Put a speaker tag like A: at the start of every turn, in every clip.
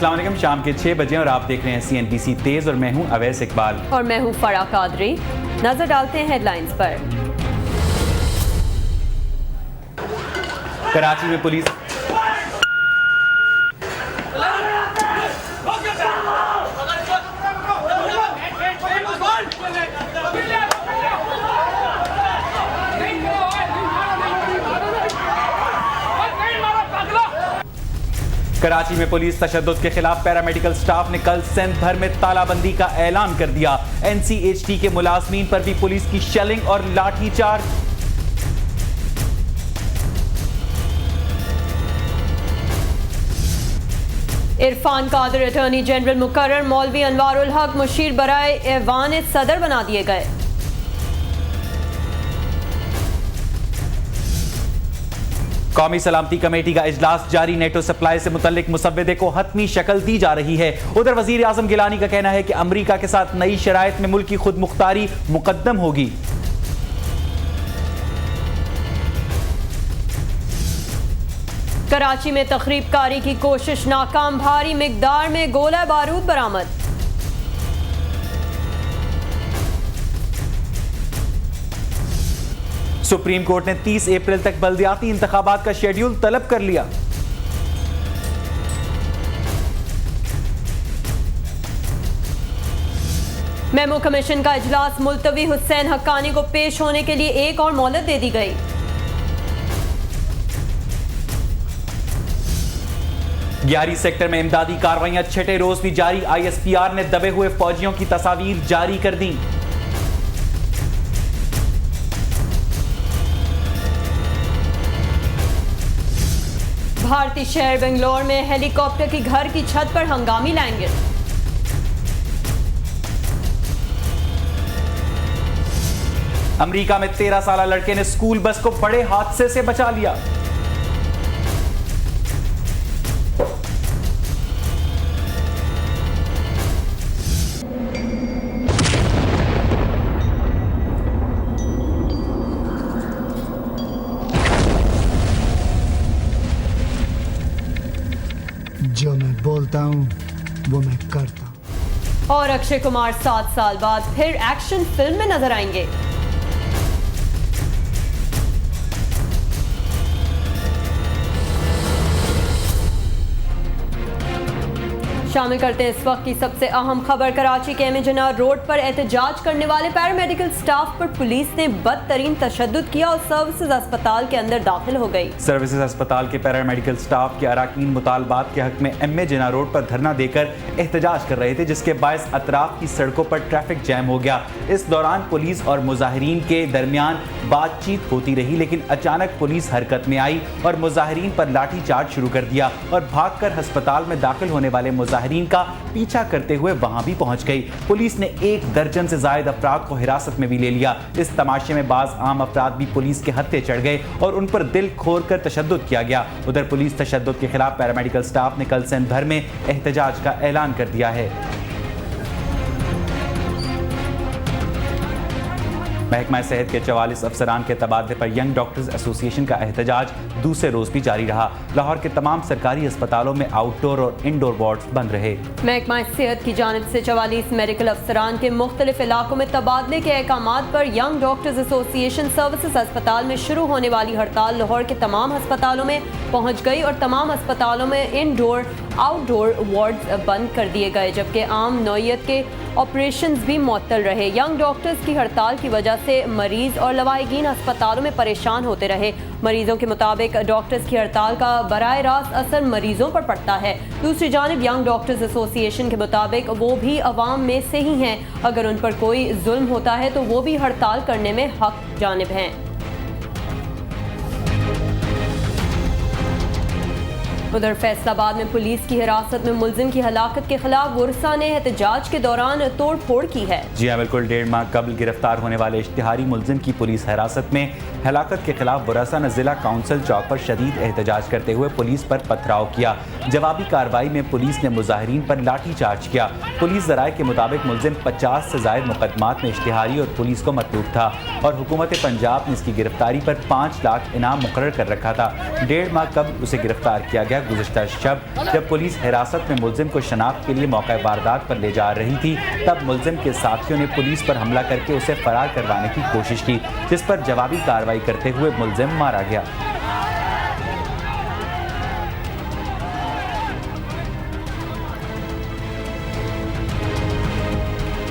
A: अस्सलाम वालेकुम। शाम के 6 बजे और आप देख रहे हैं CNBC तेज और मैं हूं अवैस इकबाल
B: और मैं हूं फरा कादरी। नजर डालते हैं हेडलाइंस पर।
A: कराची में पुलिस कराची में पुलिस तशद्दुद के खिलाफ पैरामेडिकल स्टाफ ने कल सिंध भर में तालाबंदी का ऐलान कर दिया। NCHT के मुलाजमीन पर भी पुलिस की शेलिंग और लाठीचार्ज।
B: इरफान कादर अटॉर्नी जनरल मुकर्रर, मौलवी अनवारुल हक मुशीर बराए ऐवान सदर बना दिए गए।
A: कौमी सलामती कमेटी का इजलास जारी, नेटो सप्लाई से मुतल्लिक मुसव्वदे को हतमी शक्ल दी जा रही है। उधर वजीर आजम गिलानी का कहना है कि अमरीका के साथ नई शराइत में मुल्क की खुद मुख्तारी मुकद्दम होगी।
B: कराची में तखरीबकारी की कोशिश नाकाम, भारी मिकदार में गोला बारूद बरामद।
A: सुप्रीम कोर्ट ने 30 अप्रैल तक बल्दियाती इंतखाबात का शेड्यूल तलब कर लिया।
B: मेमो कमीशन का इजलास मुलतवी, हुसैन हक्कानी को पेश होने के लिए एक और मोहलत दे दी गई।
A: ग्यारी सेक्टर में इमदादी कार्रवाइयां छठे रोज भी जारी। ISPR ने दबे हुए फौजियों की तस्वीर जारी कर दी।
B: भारतीय शहर बेंगलोर में हेलीकॉप्टर की घर की छत पर हंगामी लैंडिंग।
A: अमेरिका में 13 साल लड़के ने स्कूल बस को बड़े हादसे से बचा लिया।
C: जो मैं बोलता हूं वो मैं करता हूं।
B: और अक्षय कुमार 7 साल बाद फिर एक्शन फिल्म में नजर आएंगे। शामिल करते हैं इस वक्त की सबसे अहम खबर। कराची के एमए रोड पर एहतजाज करने वाले पैरामेडिकल स्टाफ पर पुलिस ने बदतरीन तशद्दुद किया और सर्विसेज अस्पताल के अंदर दाखिल हो गई।
A: सर्विसेज अस्पताल के पैरामेडिकल स्टाफ के अरकान मुतालबात के हक में एमए जिना रोड पर धरना देकर एहतजाज कर रहे थे, जिसके बायस अतराफ की सड़कों पर ट्रैफिक जैम हो गया। इस दौरान पुलिस और मुजाहिरीन के दरमियान बातचीत होती रही, लेकिन अचानक पुलिस हरकत में आई और मुजाहिरीन पर लाठीचार्ज शुरू कर दिया और भागकर अस्पताल में दाखिल होने वाले मुजाहिरीन का पीछा करते हुए वहां भी पहुंच गई। पुलिस ने 1 दर्जन से ज्यादा अफराद को हिरासत में भी ले लिया। इस तमाशे में बाज आम अफराद भी पुलिस के हत्थे चढ़ गए और उन पर दिल खोर कर तशद्दुद किया गया। उधर पुलिस तशद्दुद के खिलाफ पैरामेडिकल स्टाफ ने कल सिंध भर में एहतजाज का ऐलान कर दिया है। महकमा सेहत के 44 अफसरान के तबादले पर यंग डॉक्टर्स एसोसिएशन का एहतजाज दूसरे रोज भी जारी रहा। लाहौर के तमाम सरकारी अस्पतालों में आउटडोर और इंडोर वार्ड्स बंद रहे।
B: महकमा सेहत की जानिब से 44 मेडिकल अफसरान के मुख्तलिफ इलाकों में तबादले के अहकामात पर यंग डॉक्टर्स एसोसिएशन सर्विसेज अस्पताल में शुरू होने वाली हड़ताल लाहौर के तमाम अस्पतालों में पहुंच गई और तमाम अस्पतालों में इंडोर आउटडोर वार्ड्स बंद कर दिए गए, जबकि आम नौइयत के ऑपरेशंस भी मुअत्तल रहे। यंग डॉक्टर्स की हड़ताल की वजह से मरीज और लवाहिकीन अस्पतालों में परेशान होते रहे। मरीजों के मुताबिक डॉक्टर्स की हड़ताल का बराह रास्त असर मरीजों पर पड़ता है। दूसरी जानिब यंग डॉक्टर्स एसोसिएशन के मुताबिक वो भी अवाम में से ही हैं। अगर उन पर कोई जुल्म होता है तो वो भी हड़ताल करने में हक जानिब हैं। उधर फैसलाबाद में पुलिस की हिरासत में मुलजिम की हलाकत के खिलाफ वर्षा ने एहतजाज के दौरान तोड़ फोड़ की है।
A: जी हाँ, बिल्कुल। 1.5 माह कबल गिरफ्तार होने वाले इश्तिहारी मुलजिम की पुलिस हिरासत में हलाकत के खिलाफ वर्षा ने जिला काउंसिल चौक पर शदीद एहतजाज करते हुए पुलिस पर पथराव किया। जवाबी कार्रवाई में पुलिस ने मुजाहिरीन पर लाठीचार्ज किया। पुलिस जराये के मुताबिक मुलजिम 50 से ज्यादा मुकदमात में इश्तिहारी और पुलिस को मतलूब था और हुकूमत पंजाब ने इसकी गिरफ्तारी पर 5 लाख इनाम मुकर्रर कर रखा था। 1.5 माह कबल उसे गिरफ्तार किया गया। है। गुज़िश्ता शब जब पुलिस हिरासत में मुलजिम को शनाख्त के लिए मौका वारदात पर ले जा रही थी, तब मुलजिम के साथियों ने पुलिस पर हमला करके उसे फरार करवाने की कोशिश की, जिस पर जवाबी कार्रवाई करते हुए मुलजिम मारा गया।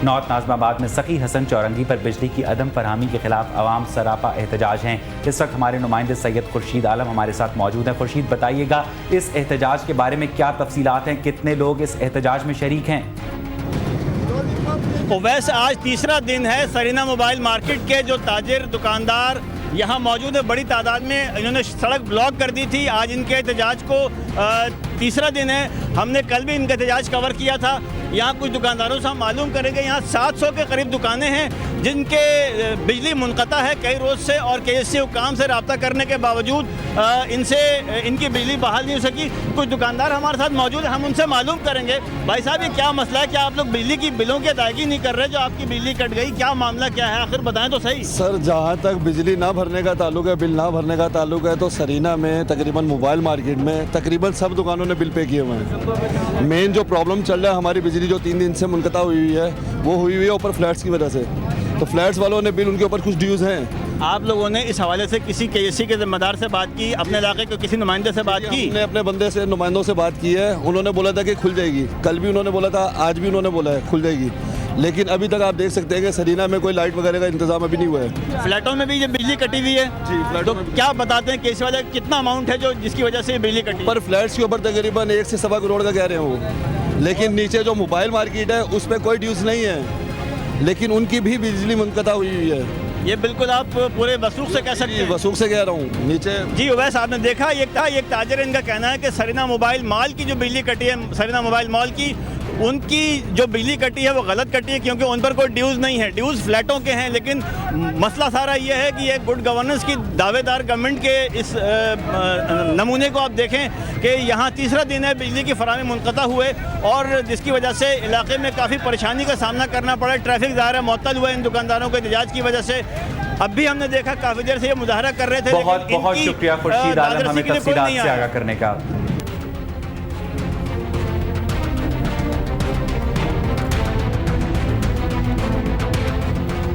A: नॉर्थ नाज़िमाबाद में सखी हसन चौरंगी पर बिजली की अदम फरहमी के खिलाफ अवाम सरापा एहतजाज हैं। इस वक्त हमारे नुमाइंदे सैयद खुर्शीद आलम हमारे साथ मौजूद हैं। खुर्शीद, बताइएगा इस एहतजाज के बारे में क्या तफसीलात हैं, कितने लोग इस एहतजाज में शरीक हैं?
D: वैसे आज तीसरा दिन है। सरीना मोबाइल मार्केट के जो ताजिर दुकानदार यहाँ मौजूद है, बड़ी तादाद में इन्होंने सड़क ब्लॉक कर दी थी। आज इनके एहतजाज को तीसरा दिन है। हमने कल भी इनका एहतजाज कवर किया था। यहाँ कुछ दुकानदारों से हम मालूम करेंगे, यहाँ 700 के करीब दुकानें हैं जिनके बिजली मुनक़ता है कई रोज़ से, और KSC हुकाम से रब्ता करने के बावजूद इनकी बिजली बहाल नहीं हो सकी। कुछ दुकानदार हमारे साथ मौजूद हैं, हम उनसे मालूम करेंगे। भाई साहब, ये क्या मसला है? क्या आप लोग बिजली की बिलों की अदायगी नहीं कर रहे? जो आपकी बिजली कट गई, क्या मामला क्या है? आखिर बताएं तो सही।
E: सर, जहाँ तक बिजली ना भरने का ताल्लुक है, बिल ना भरने का ताल्लुक है, तो सरीना में तकरीबन मोबाइल मार्केट में तकरीबन सब दुकानों ने बिल पे किए हुए हैं। मेन जो प्रॉब्लम चल रहा है, हमारी बिजली जो 3 दिन से मुनक़ता हुई है, वो हुई है ऊपर फ्लैट्स की वजह से। तो फ्लैट्स वालों ने बिल, उनके ऊपर कुछ ड्यूज़ हैं।
D: आप लोगों ने इस हवाले से किसी KSC के जिम्मेदार से बात की? अपने इलाके के किसी नुमाइंदे से बात की?
E: हमने अपने बंदे से, नुमाइंदों से बात की है। उन्होंने बोला था कि खुल जाएगी। कल भी उन्होंने बोला था, आज भी उन्होंने बोला है खुल जाएगी। लेकिन अभी तक आप देख सकते हैं कि सरीना में कोई लाइट वगैरह का इंतजाम अभी नहीं हुआ है।
D: फ्लैटों में भी ये बिजली कटी हुई है
E: जी, फ्लैटों में।
D: क्या बताते हैं KSC वाले, कितना अमाउंट है जो जिसकी वजह से बिजली कटी?
E: पर फ्लैट्स के ऊपर तकरीबन 1 से सवा करोड़ का कह रहे हैं वो। लेकिन नीचे जो मोबाइल मार्केट है उस पर कोई ड्यूज़ नहीं है, लेकिन उनकी भी बिजली मुनक़ता हुई है।
D: ये बिल्कुल आप पूरे वसूख से कह सकते हैं।
E: वसूख से कह रहा हूँ नीचे।
D: जी वैसे आपने देखा, एक ताजर, इनका कहना है कि सरीना मोबाइल मॉल की जो बिजली कटी है, सरीना मोबाइल मॉल की, उनकी जो बिजली कटी है वो गलत कटी है, क्योंकि उन पर कोई ड्यूज़ नहीं है। ड्यूज़ फ्लैटों के हैं। लेकिन मसला सारा ये है कि ये गुड गवर्नेंस की दावेदार गवर्नमेंट के इस नमूने को आप देखें कि यहाँ तीसरा दिन है बिजली की फराहमी मुनक़ता हुए, और जिसकी वजह से इलाके में काफ़ी परेशानी का सामना करना पड़ा। ट्रैफिक ज़ाहिर है मुअत्तल हुआ इन दुकानदारों के एहतजाज की वजह से। अब भी हमने देखा काफ़ी देर से ये मुजाहरा कर रहे थे।
A: बहुत बहुत शुक्रिया खुर्शीद आलम हमें तफसीलात से आगाह करने का।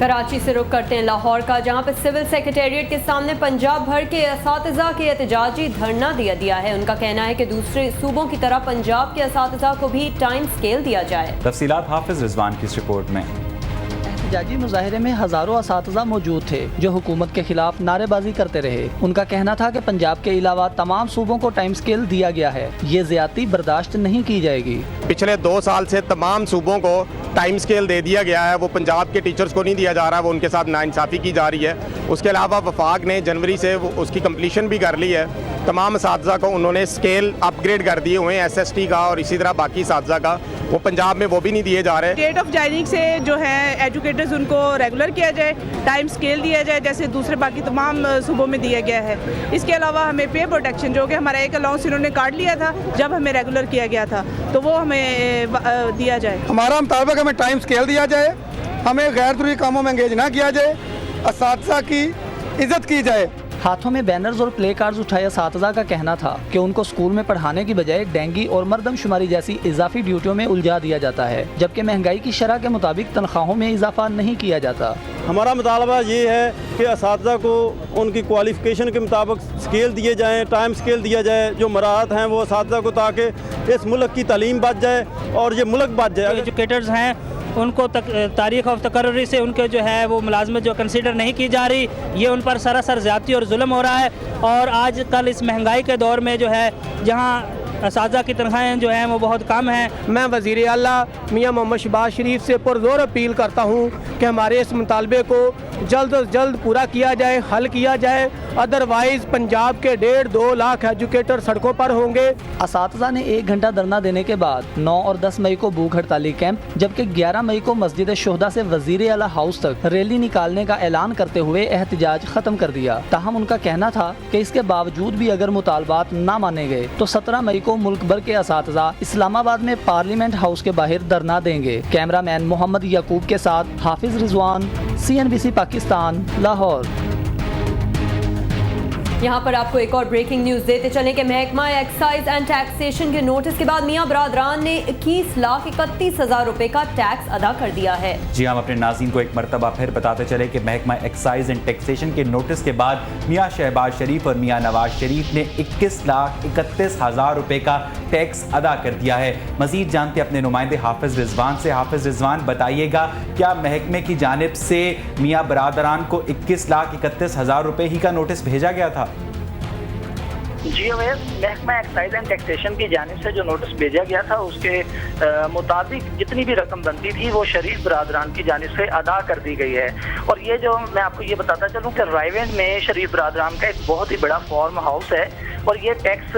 B: कराची से रुख करते हैं लाहौर का, जहां पर सिविल सेक्रेटेरिएट के सामने पंजाब भर के असातिज़ा के एहतजाजी धरना दिया है। उनका कहना है कि दूसरे सूबों की तरह पंजाब के असातिज़ा को भी टाइम स्केल दिया जाए।
A: तफसीलात हाफिज रिजवान की इस रिपोर्ट में।
F: एहतजाजी मुजाहरे में हज़ारों असातिज़ा मौजूद थे जो हुकूमत के खिलाफ नारेबाजी करते रहे। उनका कहना था कि पंजाब के अलावा तमाम सूबों को टाइम स्केल दिया गया है, ये ज़्यादती बर्दाश्त नहीं की जाएगी।
G: पिछले 2 साल से तमाम सूबों को टाइम स्केल दे दिया गया है, वो पंजाब के टीचर्स को नहीं दिया जा रहा, वो उनके साथ नाइंसाफ़ी की जा रही है। उसके अलावा वफाक ने जनवरी से उसकी कंप्लीशन भी कर ली है। तमाम असातिज़ा को उन्होंने स्केल अपग्रेड कर दिए हुए हैं, SST का और इसी तरह बाकी असातिज़ा का, वो पंजाब में वो भी नहीं दिए जा रहे।
H: डेट ऑफ ज्वाइनिंग से जो है एजुकेटर्स उनको रेगुलर किया जाए, टाइम स्केल दिया जाए जैसे दूसरे बाकी तमाम सूबों में दिया गया है। इसके अलावा हमें पे प्रोटेक्शन, जो कि हमारा एक अलाउंस इन्होंने काट लिया था जब हमें रेगुलर किया गया था, तो वो हमें दिया जाए।
I: हमारा मुताबिक हमें टाइम स्केल दिया जाए, हमें गैर ज़रूरी कामों में एंगेज ना किया जाए, असातिज़ा की इज्जत की जाए।
F: हाथों में बैनर्स और प्ले कार्ड्स उठाए असातिज़ा का कहना था कि उनको स्कूल में पढ़ाने की बजाय डेंगी और मरदमशुमारी जैसी इजाफी ड्यूटियों में उलझा दिया जाता है, जबकि महंगाई की शरह के मुताबिक तनख्वाहों में इजाफा नहीं किया जाता।
J: हमारा मुतालबा ये है कि असातिज़ा को उनकी क्वालिफ़िकेशन के मुताबिक स्केल दिए जाएँ, टाइम स्केल दिया जाए, जो मराहत हैं वो असातिज़ा को, ताकि इस मुल्क की तालीम बच जाए और ये मुल्क बच जाए।
K: एजुकेटर्स हैं उनको तारीख ऑफ तकर्री से उनके जो है वो मुलाजमत जो कंसीडर नहीं की जा रही, ये उन पर सरासर ज़्यादती और जुल्म हो रहा है। और आज कल इस महंगाई के दौर में जो है, जहाँ असातिज़ा की तनख्वाहें जो हैं वो बहुत कम हैं।
I: मैं वज़ीर आला मियां मोहम्मद शहबाज शरीफ से पुरज़ोर अपील करता हूँ कि हमारे इस मुतालबे को जल्द अज जल्द पूरा किया जाए, हल किया जाए, अदरवाइज़ पंजाब के 1.5-2 लाख एजुकेटर सड़कों पर होंगे।
F: असातिज़ा ने 1 घंटा धरना देने के बाद 9 और 10 मई को भूख हड़ताली कैंप, जबकि 11 मई को मस्जिद शोहदा से वज़ीर आला हाउस तक रैली निकालने का ऐलान करते हुए एहतजाज खत्म कर दिया। ताहम उनका कहना था कि इसके बावजूद भी अगर मुतालबात ना माने गए तो 17 मई को मुल्क भर के असातिज़ा इस्लामाबाद में पार्लियामेंट हाउस के बाहर धरना देंगे। कैमरामैन मोहम्मद याकूब के साथ हाफिज रिजवान, CNBC पाकिस्तान, लाहौर।
B: यहाँ पर आपको एक और ब्रेकिंग न्यूज देते चलें कि महकमा एक्साइज एंड टैक्सेशन के नोटिस के बाद मियां बरादरान ने 21,31,000 रुपए का टैक्स अदा कर दिया है।
A: जी हम अपने नाज़रीन को एक मरतबा फिर बताते चले कि महकमा एक्साइज एंड टैक्सेशन के नोटिस के बाद मियां शहबाज शरीफ और मियां नवाज शरीफ ने 21,31,000 रुपए का टैक्स अदा कर दिया है। मजीद जानते अपने नुमाइंदे हाफिज रिजवान से। हाफिज रिजवान, बताइएगा क्या महकमे की जानिब से मियां बरादरान को 21,31,000 रुपए ही का नोटिस भेजा गया था?
L: जी अवैस, महकमा एक्साइज एंड टैक्सेशन की जानिब से जो नोटिस भेजा गया था उसके मुताबिक जितनी भी रकम बनती थी वो शरीफ बरादरान की जानिब से अदा कर दी गई है। और ये जो मैं आपको ये बताता चलूँ कि रायवेंड में शरीफ बरादरान का एक बहुत ही बड़ा फार्म हाउस है और ये टैक्स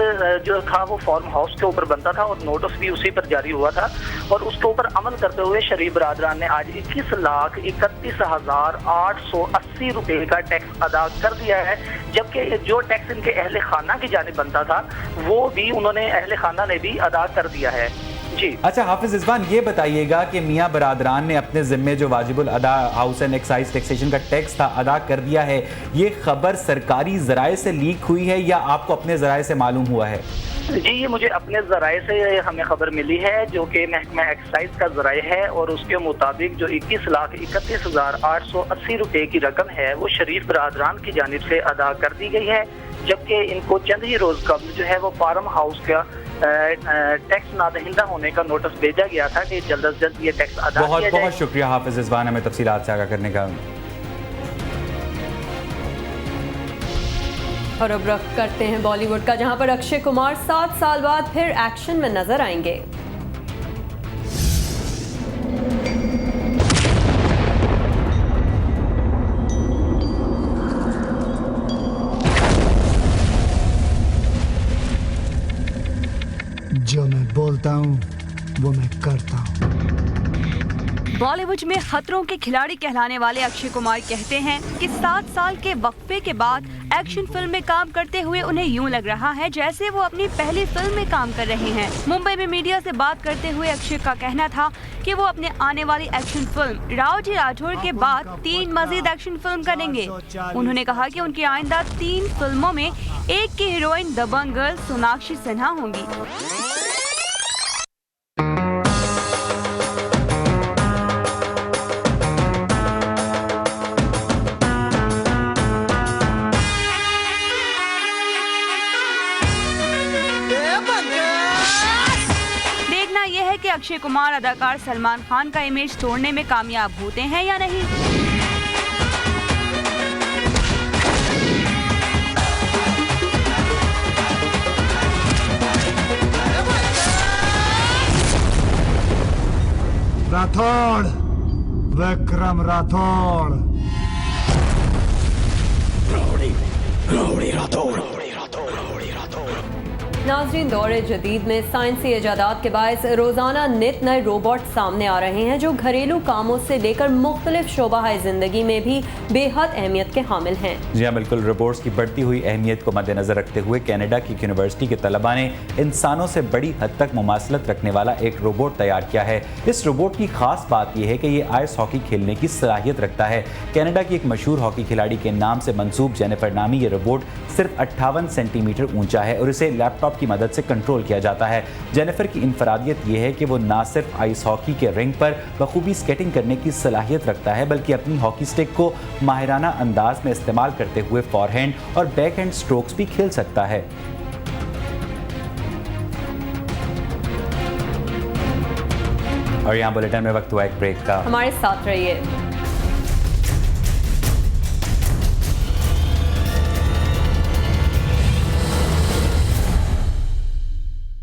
L: जो था वो फार्म हाउस के ऊपर बनता था और नोटिस भी उसी पर जारी हुआ था और उसके ऊपर अमल करते हुए शरीफ बरादरान ने आज 21,31,880 रुपए का टैक्स अदा कर दिया है, जबकि जो टैक्स इनके अहले खाना की जानिब बनता था वो भी उन्होंने अहले खाना ने भी अदा कर दिया है। जी
A: अच्छा हाफिज रिजवान, ये बताइएगा कि मियां बरादरान ने अपने जिम्मे जो वाजिबुल अदा हाउस एंड एक्साइज टैक्सेशन का टैक्स था अदा कर दिया है, ये खबर सरकारी जराए से लीक हुई है या आपको अपने जराए से मालूम हुआ है?
L: जी ये मुझे अपने जराए से हमें खबर मिली है जो कि महकमा एक्साइज का जराए है और उसके मुताबिक जो 21,31,880 रुपए की रकम है वो शरीफ बरादरान की जानिब से अदा कर दी गई है, जबकि इनको चंद ही रोज कबल जो है वो फार्म हाउस का टैक्स नादहिंदा होने का नोटिस भेजा गया था कि जल्द अज जल्द ये टैक्स अदा किया जाए।
A: बहुत शुक्रिया हाफिज रिजवान हमें तफसीलात से आगाह करने का।
B: और अब रुख करते हैं बॉलीवुड का, जहां पर अक्षय कुमार 7 साल बाद फिर एक्शन में नजर आएंगे।
C: जो मैं बोलता हूँ वो मैं करता हूँ।
M: बॉलीवुड में खतरों के खिलाड़ी कहलाने वाले अक्षय कुमार कहते हैं कि 7 साल के वक्फे के बाद एक्शन फिल्म में काम करते हुए उन्हें यूं लग रहा है जैसे वो अपनी पहली फिल्म में काम कर रहे हैं। मुंबई में मीडिया से बात करते हुए अक्षय का कहना था कि वो अपने आने वाली एक्शन फिल्म राव जी राठौर के बाद 3 मजीद एक्शन फिल्म करेंगे। उन्होंने कहा कि उनकी आइंदा 3 फिल्मों में एक की हीरोइन दबंग गर्ल सोनाक्षी सिन्हा होंगी। कि अक्षय कुमार अदाकार सलमान खान का इमेज तोड़ने में कामयाब होते हैं या नहीं।
C: राठौड़, विक्रम राठौड़।
B: नाज़रीन, दौरे जदीद में साइंसी इजादात के बायस रोज़ाना नित नए रोबोट सामने आ रहे हैं जो घरेलू कामों से लेकर मुख्तलिफ शोबाए ज़िंदगी में भी बेहद अहमियत के हामिल हैं।
A: जी हाँ बिल्कुल, रोबोट्स की बढ़ती हुई अहमियत को मद्देनजर रखते हुए कनाडा की यूनिवर्सिटी के तलबा ने इंसानों से बड़ी हद तक मुमासलत रखने वाला एक रोबोट तैयार किया है। इस रोबोट की खास बात यह है कि ये आइस हॉकी खेलने की सलाहियत रखता है। कनाडा की एक मशहूर हॉकी खिलाड़ी के नाम से मंसूब जेनिफर नामी ये रोबोट सिर्फ 58 सेंटीमीटर ऊंचा है और इसे लैपटॉप की मदद से कंट्रोल किया जाता है। जेनिफर की इंफरादियत यह है कि वो ना सिर्फ आइस हॉकी के रिंग पर बखूबी स्केटिंग करने की सलाहियत रखता है बल्कि अपनी हॉकी स्टिक को माहिराना अंदाज में इस्तेमाल करते हुए फॉरहैंड और बैकहैंड स्ट्रोक्स भी खेल सकता है। और यहाँ बुलेटिन में वक्त हुआ एक ब्रेक का,
B: हमारे साथ रहिए।